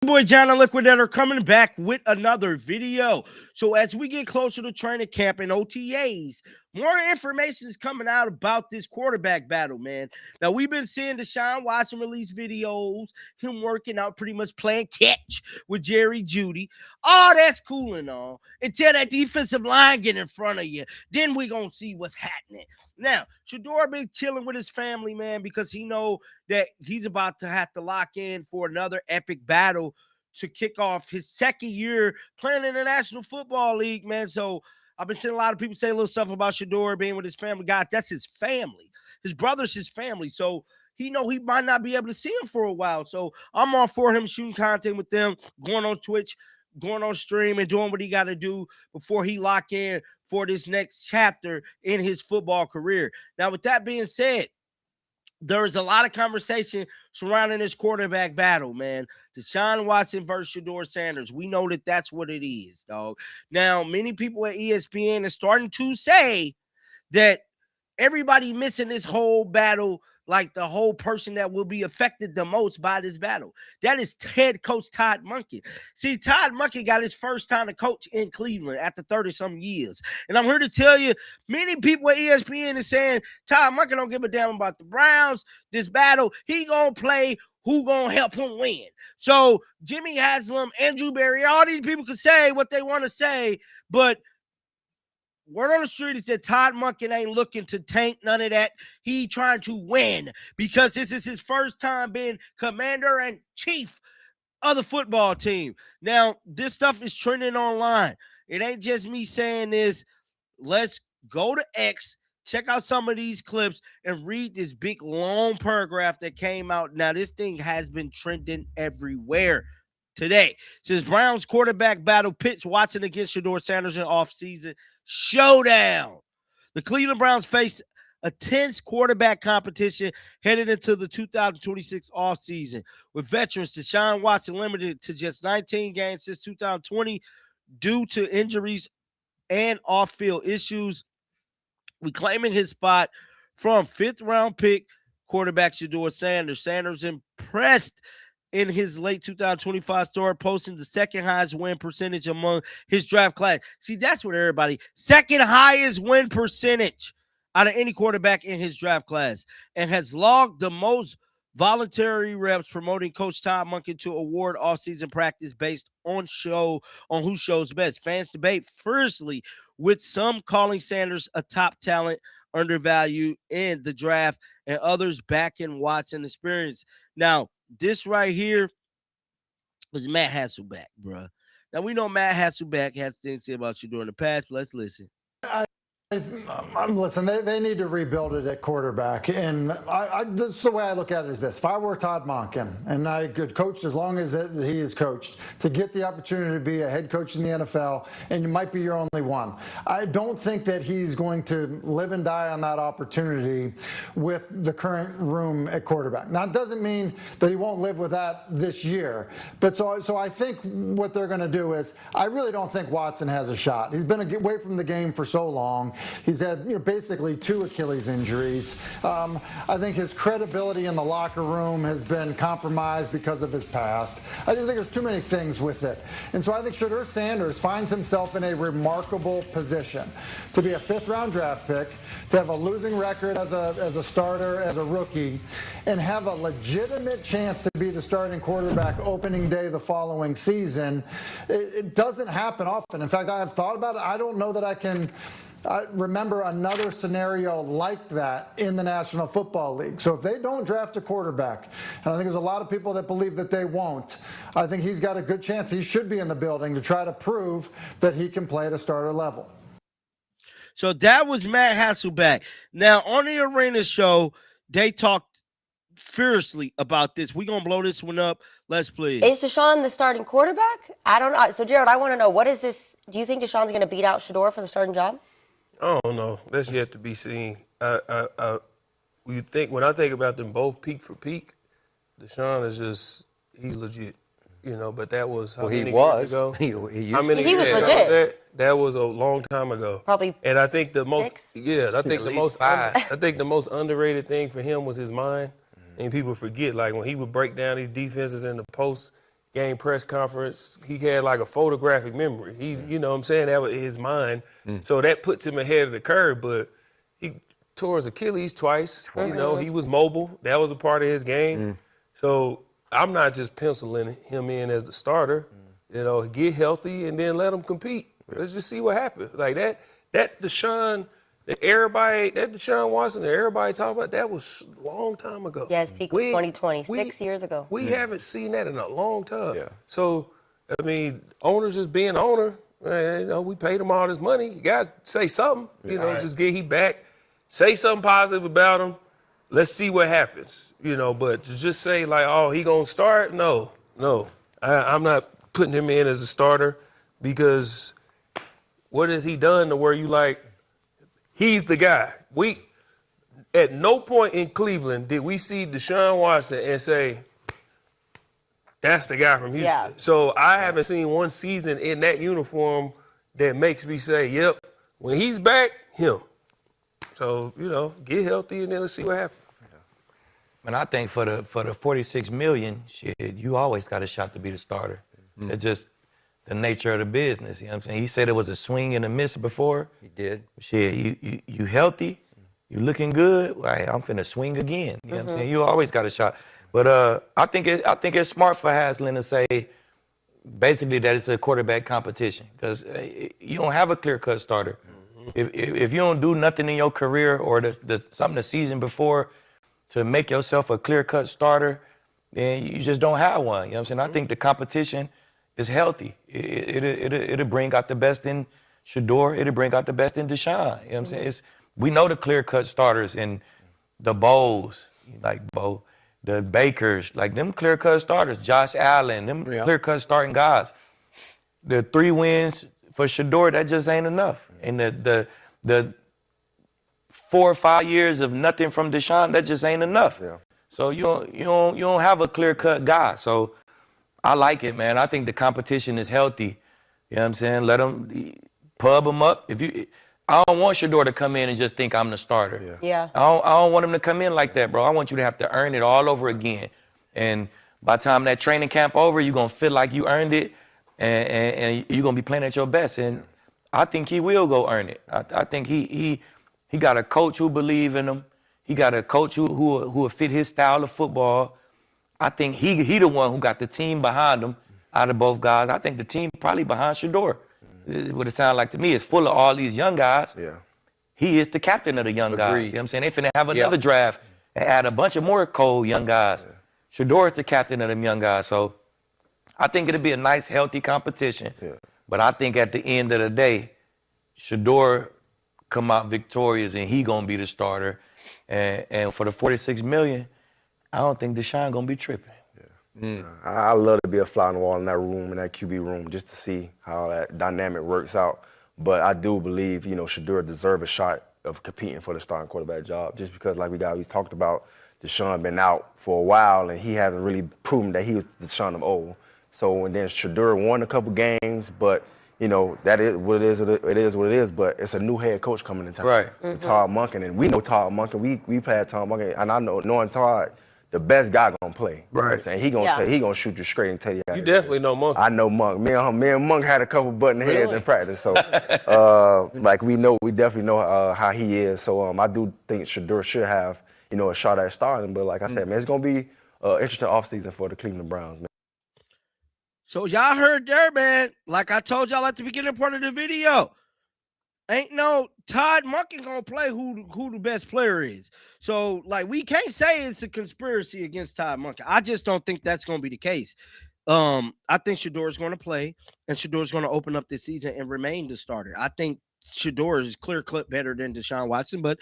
boy John the Liquidator coming back with another video. So as we get closer to training camp and OTAs, more information is coming out about this quarterback battle, man. Now, we've been seeing Deshaun Watson release videos, him working out, pretty much playing catch with Jerry Jeudy. Oh, that's cool and all. Until that defensive line get in front of you, then we going to see what's happening. Now, Shedeur been chilling with his family, man, because he know that he's about to have to lock in for another epic battle to kick off his second year playing in the National Football League, man. So I've been seeing a lot of people say little stuff about Shedeur being with his family. Guys, that's his family. His brother's his family. So he know he might not be able to see him for a while. So I'm all for him shooting content with them, going on Twitch, going on stream, and doing what he got to do before he lock in for this next chapter in his football career. Now, with that being said, there is a lot of conversation surrounding this quarterback battle, man. Deshaun Watson versus Shedeur Sanders. We know that that's what it is, dog. Now, many people at ESPN are starting to say that everybody missing this whole battle, like the whole person that will be affected the most by this battle. That is head coach Todd Monken. See, Todd Monken got his first time to coach in Cleveland after 30-some years. And I'm here to tell you, many people at ESPN are saying Todd Monken don't give a damn about the Browns, this battle. He gonna play who gonna help him win. So Jimmy Haslam, Andrew Berry, all these people can say what they want to say, but word on the street is that Todd Monken ain't looking to tank none of that. He trying to win because this is his first time being commander and chief of the football team. Now, this stuff is trending online. It ain't just me saying this. Let's go to X, check out some of these clips, and read this big, long paragraph that came out. Now, this thing has been trending everywhere today. It says Browns quarterback battle pits Watson against Shedeur Sanders in offseason showdown. The Cleveland Browns face a tense quarterback competition headed into the 2026 offseason, with veterans Deshaun Watson limited to just 19 games since 2020 due to injuries and off-field issues, reclaiming his spot from fifth-round pick quarterback Shedeur Sanders. Sanders impressed in his late 2025 start, posting the second highest win percentage among his draft class. See, that's what everybody, second highest win percentage out of any quarterback in his draft class, and has logged the most voluntary reps, promoting Coach Todd Monken to award offseason practice based on who shows best. Fans debate fiercely, with some calling Sanders a top talent undervalued in the draft, and others backing Watson experience. Now, this right here was Matt Hasselbeck, bro. Now, we know Matt Hasselbeck has things to say about you during the past, but let's listen. Listen, they need to rebuild it at quarterback. And this is the way I look at it is this. If I were Todd Monken and I could coach as long as he is coached, to get the opportunity to be a head coach in the NFL, and you might be your only one, I don't think that he's going to live and die on that opportunity with the current room at quarterback. Now, it doesn't mean that he won't live with that this year. But so I think what they're going to do is, I really don't think Watson has a shot. He's been away from the game for so long. He's had basically 2 Achilles injuries. I think his credibility in the locker room has been compromised because of his past. I just think there's too many things with it. And so I think Shedeur Sanders finds himself in a remarkable position to be a 5th-round draft pick, to have a losing record as a starter, as a rookie, and have a legitimate chance to be the starting quarterback opening day the following season. It doesn't happen often. In fact, I have thought about it. I don't know that I can remember another scenario like that in the National Football League. So if they don't draft a quarterback, and I think there's a lot of people that believe that they won't, I think he's got a good chance. He should be in the building to try to prove that he can play at a starter level. So that was Matt Hasselbeck. Now, on the Arena show, they talked fiercely about this. We're going to blow this one up. Let's please. Is Deshaun the starting quarterback? I don't know. So, Jared, I want to know, what is this? Do you think Deshaun's going to beat out Shedeur for the starting job? I don't know. That's yet to be seen. When I think about them both peak for peak, Deshaun is just, he's legit. But that was how many years ago? He was legit. That was a long time ago. Probably. And I think the most, 6? I think the most underrated thing for him was his mind. And people forget, like when he would break down these defenses in the post game press conference, he had like a photographic memory. He, you know what I'm saying, that was his mind. So that puts him ahead of the curve, but he tore his Achilles twice. You know, he was mobile. That was a part of his game. So I'm not just penciling him in as the starter. You know, get healthy and then let him compete. Let's just see what happens. Like that Deshaun, that Deshaun Watson that everybody talk about, that was a long time ago. Yeah, his peak was 2020, 6 years ago. We haven't seen that in a long time. Yeah. So, I mean, owners just being owner, you know, we paid him all this money. You got to say something, you know, just get he back. Say something positive about him. Let's see what happens, you know, but to just say like, oh, he going to start? No. I'm not putting him in as a starter because what has he done to where you like, he's the guy. At no point in Cleveland did we see Deshaun Watson and say, that's the guy from Houston. Yeah. So I haven't seen one season in that uniform that makes me say, yep, when he's back, him. So, you know, get healthy and then let's see what happens. And I think for the $46 million, shit, you always got a shot to be the starter. It's just the nature of the business. You know what I'm saying? He said it was a swing and a miss before. He did. Shit, you healthy, you looking good. Right, I'm finna swing again. You know what I'm saying? You always got a shot. But I think it's smart for Haslam to say basically that it's a quarterback competition because you don't have a clear-cut starter. If you don't do nothing in your career or something the season before to make yourself a clear-cut starter, then you just don't have one. You know what I'm saying? I think the competition is healthy. It'll bring out the best in Shedeur. It'll bring out the best in Deshaun. You know what I'm saying? We know the clear-cut starters and the Bowes, like Bo, the Bakers, like them clear-cut starters, Josh Allen, them clear-cut starting guys. The 3 wins for Shedeur, that just ain't enough. And the 4 or 5 years of nothing from Deshaun, that just ain't enough. Yeah. So you don't have a clear-cut guy. So I like it, man. I think the competition is healthy. You know what I'm saying? Let them pub them up. I don't want Shedeur to come in and just think I'm the starter. Yeah. I don't want him to come in like that, bro. I want you to have to earn it all over again. And by the time that training camp over, you're gonna feel like you earned it, and you're gonna be playing at your best. And I think he will go earn it. I think he got a coach who believe in him. He got a coach who will fit his style of football. I think he the one who got the team behind him out of both guys. I think the team probably behind Shedeur. What it sounds like to me is full of all these young guys. Yeah. He is the captain of the young guys. Agreed. You know what I'm saying? They finna have another draft and add a bunch of more cold young guys. Shedeur is the captain of them young guys. So I think it'll be a nice, healthy competition. Yeah. But I think at the end of the day, Shedeur come out victorious and he gonna be the starter. And for the $46 million, I don't think Deshaun gonna be tripping. I love to be a fly on the wall in that room, in that QB room, just to see how that dynamic works out. But I do believe, you know, Shedeur deserves a shot of competing for the starting quarterback job, just because, like we talked about, Deshaun been out for a while and he hasn't really proven that he was Deshaun of old. So, and then Shedeur won a couple games, but you know, that is what it is. It is what it is. But it's a new head coach coming in town, Right. Todd Monken, and we know Todd Monken. We played Todd Monken, and I know knowing Todd, the best guy gonna play. Right. You know what I'm saying? He gonna shoot you straight and tell you. How You to do definitely it. know Monk. I know Monk. Me and Monk had a couple button heads in practice, so like we definitely know how he is. So I do think Shedeur should have, you know, a shot at starting. But like I said, man, it's gonna be interesting offseason for the Cleveland Browns, man. So y'all heard there, man. Like I told y'all at the beginning part of the video, ain't no Todd Monken gonna play who the best player is. So like we can't say it's a conspiracy against Todd Monken. I just don't think that's gonna be the case. I think Shedeur's gonna play, and Shedeur's gonna open up this season and remain the starter. I think Shedeur is clear clip better than Deshaun Watson, but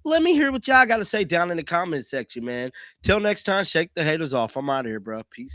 let me hear what y'all got to say down in the comment section, man. Till next time, shake the haters off. I'm out of here, bro. Peace.